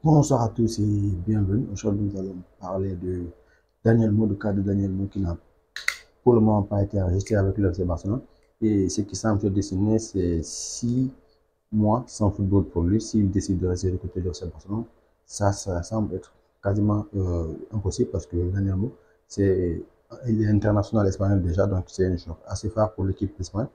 Bonsoir à tous et bienvenue. Aujourd'hui, nous allons parler de Daniel Mo, le cas de Daniel Mo qui n'a pour le moment pas été enregistré avec le FC Barcelone. Et ce qui semble se dessiner, c'est 6 mois sans football pour lui. S'il décide de rester du côté du FC Barcelone, ça semble être quasiment impossible parce que Daniel Mo, il est international espagnol déjà, donc c'est un joueur assez fort pour l'équipe d'Espagne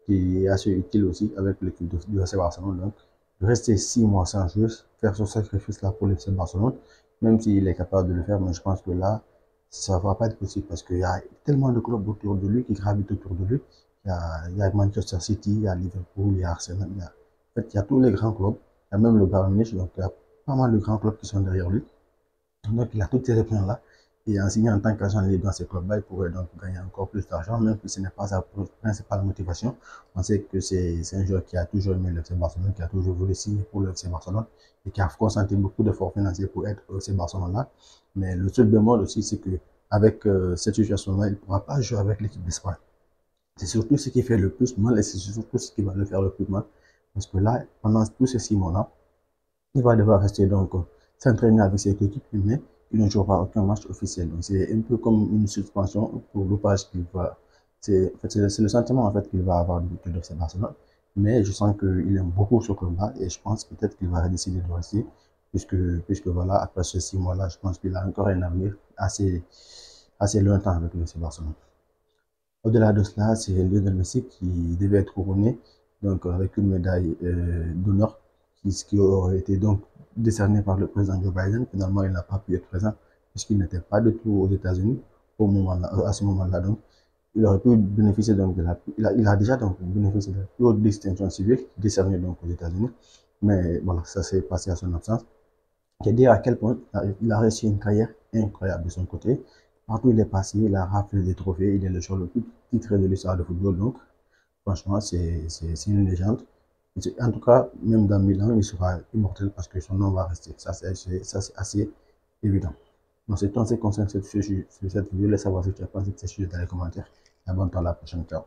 qui est assez utile aussi avec l'équipe du FC Barcelone. Donc, rester 6 mois sans jouer, faire ce sacrifice-là pour le FC Barcelone, même s'il est capable de le faire, mais je pense que là, ça ne va pas être possible parce qu'il y a tellement de clubs autour de lui qui gravitent autour de lui. Il y a Manchester City, il y a Liverpool, il y a Arsenal, en fait, il y a tous les grands clubs, il y a même le Bayern Munich, donc il y a pas mal de grands clubs qui sont derrière lui. Donc il a toutes ces réponses-là. Et en signant en tant qu'agent libre dans ces clubs-là, il pourrait donc gagner encore plus d'argent, même si ce n'est pas sa principale motivation. On sait que c'est un joueur qui a toujours aimé le FC Barcelone, qui a toujours voulu signer pour le FC Barcelone et qui a consenti beaucoup d'efforts financiers pour être au FC Barcelone-là. Mais le seul bémol aussi, c'est qu'avec cette situation-là, il ne pourra pas jouer avec l'équipe d'Espagne. C'est surtout ce qui fait le plus mal et c'est surtout ce qui va le faire le plus mal. Parce que là, pendant tous ces 6 mois-là, il va devoir rester donc s'entraîner avec cette équipe, mais il ne jouera aucun match officiel. Donc c'est un peu comme une suspension pour l'opage qu'il va. En fait, c'est le sentiment en fait qu'il va avoir du de FC Barcelone. Mais je sens qu'il aime beaucoup ce club-là et je pense peut-être qu'il va décider de rester puisque voilà, après ces 6 mois-là, je pense qu'il a encore un avenir assez lointain avec le FC Barcelone. Au-delà de cela, c'est Lionel Messi qui devait être couronné donc avec une médaille d'honneur qui aurait été donc décerné par le président Joe Biden. Finalement, il n'a pas pu être présent puisqu'il n'était pas du tout aux États-Unis à ce moment-là. Donc, il aurait pu bénéficier donc il a déjà donc bénéficié de la plus haute distinction civile décernée donc aux États-Unis. Mais voilà, ça s'est passé à son absence. C'est dire à quel point il a réussi une carrière incroyable de son côté. Partout où il est passé, il a raflé des trophées. Il est le joueur le plus titré de l'histoire du football. Donc, franchement, c'est une légende. En tout cas, même dans 1000 ans, il sera immortel parce que son nom va rester. Ça, c'est assez évident. Donc, c'est tout ce qui concerne cette vidéo. Laisse savoir si tu as pensé de ce sujet dans les commentaires. Et abonne-toi à la prochaine. Ciao.